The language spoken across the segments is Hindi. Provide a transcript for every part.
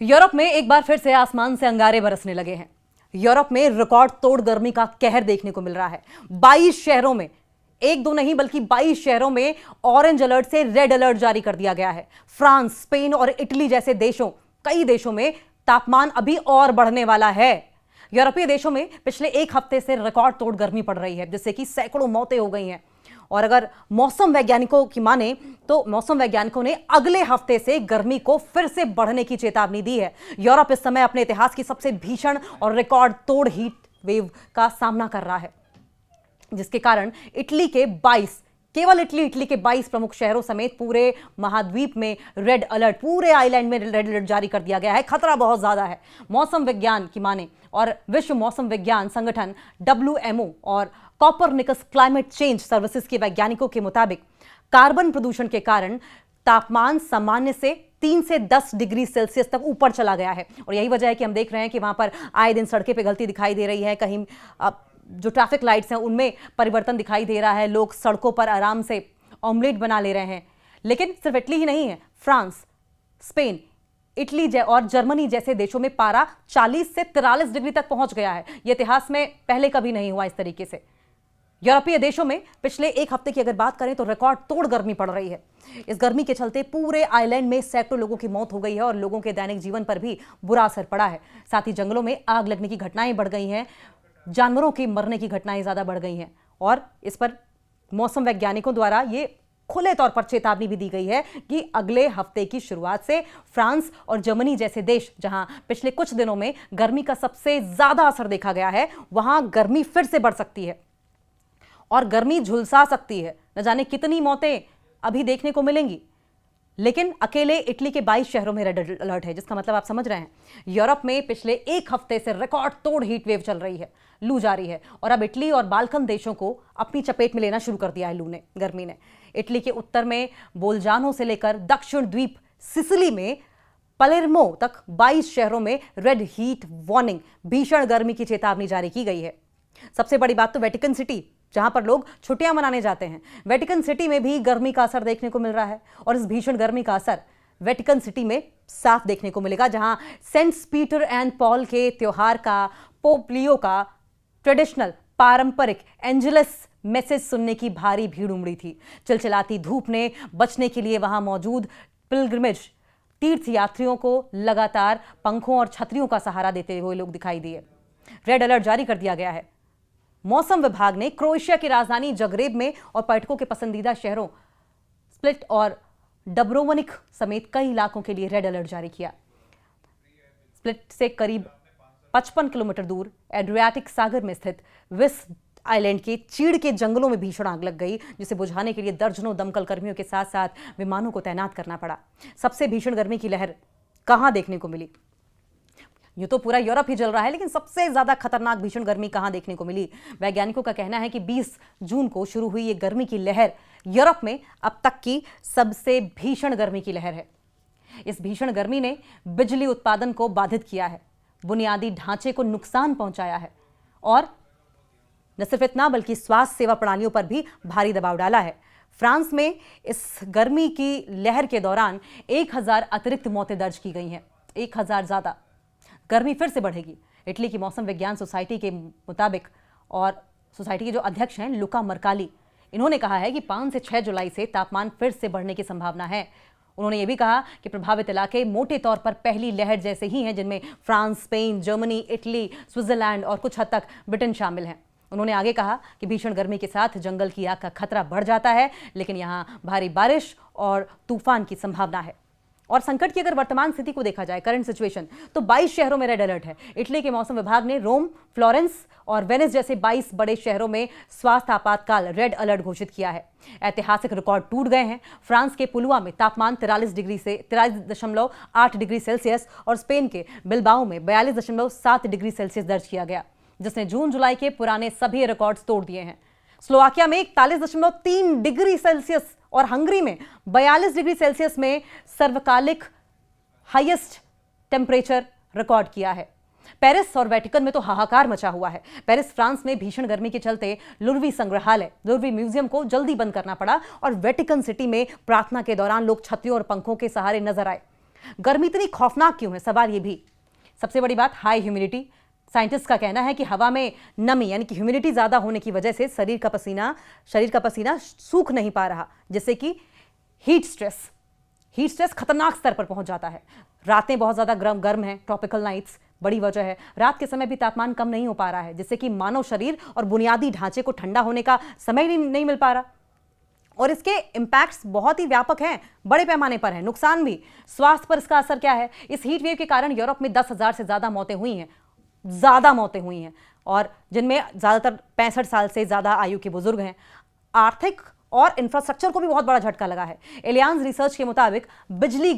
यूरोप में एक बार फिर से आसमान से अंगारे बरसने लगे हैं। यूरोप में रिकॉर्ड तोड़ गर्मी का कहर देखने को मिल रहा है। 22 शहरों में, एक दो नहीं बल्कि 22 शहरों में ऑरेंज अलर्ट से रेड अलर्ट जारी कर दिया गया है। फ्रांस, स्पेन और इटली जैसे कई देशों में तापमान अभी और बढ़ने वाला है। यूरोपीय देशों में पिछले एक हफ्ते से रिकॉर्ड तोड़ गर्मी पड़ रही है, जिससे कि सैकड़ों मौतें हो गई हैं। और अगर मौसम वैज्ञानिकों की माने तो मौसम वैज्ञानिकों ने अगले हफ्ते से गर्मी को फिर से बढ़ने की चेतावनी दी है। यूरोप इस समय अपने इतिहास की सबसे भीषण और रिकॉर्ड तोड़ हीट वेव का सामना कर रहा है, जिसके कारण केवल इटली के 22 प्रमुख शहरों समेत पूरे महाद्वीप में रेड अलर्ट, पूरे आइलैंड में रेड अलर्ट जारी कर दिया गया है। खतरा बहुत ज्यादा है। मौसम विज्ञान की माने और विश्व मौसम विज्ञान संगठन WMO और कॉपरनिकस क्लाइमेट चेंज सर्विसेज के वैज्ञानिकों के मुताबिक कार्बन प्रदूषण के कारण तापमान सामान्य से 3 से 10 डिग्री सेल्सियस तक ऊपर चला गया है। और यही वजह है कि हम देख रहे हैं कि वहां पर आए दिन सड़कें पे गलती दिखाई दे रही है। कहीं जो ट्रैफिक लाइट्स हैं उनमें परिवर्तन दिखाई दे रहा है। लोग सड़कों पर आराम से ऑमलेट बना ले रहे हैं। लेकिन सिर्फ इटली ही नहीं है, फ्रांस, स्पेन, इटली और जर्मनी जैसे देशों में पारा 40 से 43 डिग्री तक पहुंच गया है। यह इतिहास में पहले कभी नहीं हुआ इस तरीके से। यूरोपीय देशों में पिछले एक हफ्ते की अगर बात करें तो रिकॉर्ड तोड़ गर्मी पड़ रही है। इस गर्मी के चलते पूरे आइलैंड में सैकड़ों लोगों की मौत हो गई है और लोगों के दैनिक जीवन पर भी बुरा असर पड़ा है। साथ ही जंगलों में आग लगने की घटनाएं बढ़ गई हैं, जानवरों की मरने की घटनाएं ज्यादा बढ़ गई हैं। और इस पर मौसम वैज्ञानिकों द्वारा ये खुले तौर पर चेतावनी भी दी गई है कि अगले हफ्ते की शुरुआत से फ्रांस और जर्मनी जैसे देश, जहां पिछले कुछ दिनों में गर्मी का सबसे ज्यादा असर देखा गया है, वहां गर्मी फिर से बढ़ सकती है और गर्मी झुलसा सकती है। न जाने कितनी मौतें अभी देखने को मिलेंगी। लेकिन अकेले इटली के 22 शहरों में रेड अलर्ट है, जिसका मतलब आप समझ रहे हैं। यूरोप में पिछले एक हफ्ते से रिकॉर्ड तोड़ हीट वेव चल रही है, लू जारी है। और अब इटली और बाल्कन देशों को अपनी चपेट में लेना शुरू कर दिया है गर्मी ने। इटली के उत्तर में बोलजानो से लेकर दक्षिण द्वीप सिसिली में पलेर्मो तक 22 शहरों में रेड हीट वार्निंग, भीषण गर्मी की चेतावनी जारी की गई है। सबसे बड़ी बात तो वेटिकन सिटी, जहां पर लोग छुट्टियां मनाने जाते हैं, वेटिकन सिटी में भी गर्मी का असर देखने को मिल रहा है। और इस भीषण गर्मी का असर वेटिकन सिटी में साफ देखने को मिलेगा, जहां सेंट पीटर एंड पॉल के त्योहार का, पोप लियो का ट्रेडिशनल पारंपरिक एंजेलस मैसेज सुनने की भारी भीड़ उमड़ी थी। चिलचिलाती धूप ने बचने के लिए वहां मौजूद पिलग्रिमेज तीर्थ यात्रियों को लगातार पंखों और छतरियों का सहारा देते हुए लोग दिखाई दिए। रेड अलर्ट जारी कर दिया गया है। मौसम विभाग ने क्रोएशिया की राजधानी जगरेब में और पर्यटकों के पसंदीदा शहरों स्प्लिट और डब्रोवनिक समेत कई इलाकों के लिए रेड अलर्ट जारी किया। स्प्लिट से करीब 55 किलोमीटर दूर एड्रियाटिक सागर में स्थित विस आइलैंड के चीड़ के जंगलों में भीषण आग लग गई, जिसे बुझाने के लिए दर्जनों दमकल कर्मियों के साथ साथ विमानों को तैनात करना पड़ा। सबसे भीषण गर्मी की लहर कहां देखने को मिली? यूं तो पूरा यूरोप ही जल रहा है, लेकिन सबसे ज्यादा खतरनाक भीषण गर्मी कहां देखने को मिली? वैज्ञानिकों का कहना है कि 20 जून को शुरू हुई ये गर्मी की लहर यूरोप में अब तक की सबसे भीषण गर्मी की लहर है। इस भीषण गर्मी ने बिजली उत्पादन को बाधित किया है, बुनियादी ढांचे को नुकसान पहुंचाया है और न सिर्फ इतना बल्कि स्वास्थ्य सेवा प्रणालियों पर भी भारी दबाव डाला है। फ्रांस में इस गर्मी की लहर के दौरान 1000 अतिरिक्त मौतें दर्ज की गई हैं, 1000 ज्यादा। गर्मी फिर से बढ़ेगी। इटली की मौसम विज्ञान सोसाइटी के मुताबिक, और सोसाइटी के जो अध्यक्ष हैं लुका मरकाली, इन्होंने कहा है कि 5 से 6 जुलाई से तापमान फिर से बढ़ने की संभावना है। उन्होंने ये भी कहा कि प्रभावित इलाके मोटे तौर पर पहली लहर जैसे ही हैं, जिनमें France, Spain, Germany, Italy, Switzerland और कुछ हद तक ब्रिटेन शामिल हैं। उन्होंने आगे कहा कि भीषण गर्मी के साथ जंगल की आग का खतरा बढ़ जाता है, लेकिन यहाँ भारी बारिश और तूफान की संभावना है। और संकट की अगर वर्तमान स्थिति को देखा जाए, करंट सिचुएशन, तो 22 शहरों में रेड अलर्ट है। इटली के मौसम विभाग ने रोम, फ्लोरेंस और वेनिस जैसे 22 बड़े शहरों में स्वास्थ्य आपातकाल रेड अलर्ट घोषित किया है। ऐतिहासिक रिकॉर्ड टूट गए हैं। फ्रांस के पुलुआ में तापमान 43.8 डिग्री सेल्सियस और स्पेन के बिलबाओ में 42.7 डिग्री सेल्सियस दर्ज किया गया, जिसने जून जुलाई के पुराने सभी रिकॉर्ड्स तोड़ दिए हैं। स्लोवाकिया में 41.3 डिग्री सेल्सियस और हंगरी में 42 डिग्री सेल्सियस में सर्वकालिक हाईएस्ट टेम्परेचर रिकॉर्ड किया है। पेरिस और वेटिकन में तो हाहाकार मचा हुआ है। पेरिस, फ्रांस में भीषण गर्मी के चलते लुर्वी संग्रहालय, लुर्वी म्यूजियम को जल्दी बंद करना पड़ा और वेटिकन सिटी में प्रार्थना के दौरान लोग छतरियों और पंखों के सहारे नजर आए। गर्मी इतनी खौफनाक क्यों है, सवाल ये भी। सबसे बड़ी बात हाई ह्यूमिडिटी। साइंटिस्ट का कहना है कि हवा में नमी यानी कि ह्यूमिडिटी ज्यादा होने की वजह से शरीर का पसीना सूख नहीं पा रहा, जिससे कि हीट स्ट्रेस खतरनाक स्तर पर पहुंच जाता है। रातें बहुत ज्यादा गर्म हैं, ट्रॉपिकल नाइट्स बड़ी वजह है। रात के समय भी तापमान कम नहीं हो पा रहा है, जिससे कि मानव शरीर और बुनियादी ढांचे को ठंडा होने का समय नहीं मिल पा रहा। और इसके इंपैक्ट्स बहुत ही व्यापक हैं, बड़े पैमाने पर हैं। नुकसान भी, स्वास्थ्य पर इसका असर क्या है। इस हीट वेव के कारण यूरोप में 10,000 से ज्यादा मौतें हुई हैं, और जिनमें ज्यादातर 65 साल से ज्यादा आयु के बुजुर्ग हैं। आर्थिक और इंफ्रास्ट्रक्चर को भी बहुत बड़ा झटका लगा है। एलियांज रिसर्च के मुताबिक बिजली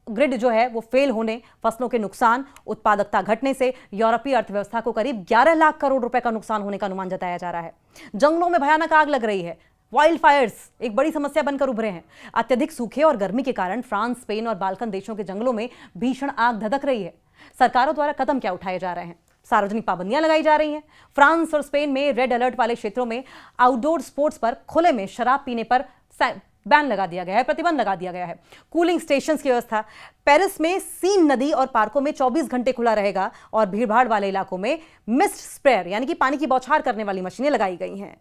ग्रिड जो है वो फेल होने, फसलों के नुकसान, उत्पादकता घटने से यूरोपीय अर्थव्यवस्था को करीब 11 लाख करोड़ रुपए का नुकसान होने का अनुमान जताया जा रहा है। जंगलों में भयानक आग लग रही है। वाइल्ड फायर्स एक बड़ी समस्या बनकर उभरे हैं। अत्यधिक सूखे और गर्मी के कारण फ्रांस, स्पेन और बाल्कन देशों के जंगलों में भीषण आग धधक रही है। सरकारों द्वारा कदम क्या उठाए जा रहे हैं? सार्वजनिक पाबंदियां लगाई जा रही हैं। फ्रांस और स्पेन में रेड अलर्ट वाले क्षेत्रों में आउटडोर स्पोर्ट्स पर खुले में शराब पीने पर बैन लगा दिया गया है, प्रतिबंध लगा दिया गया है। कूलिंग स्टेशंस की व्यवस्था, पेरिस में सीन नदी और पार्कों में 24 घंटे खुला रहेगा, और भीड़भाड़ वाले इलाकों में मिस्ट स्प्रेयर यानी कि पानी की बौछार करने वाली मशीनें लगाई गई हैं।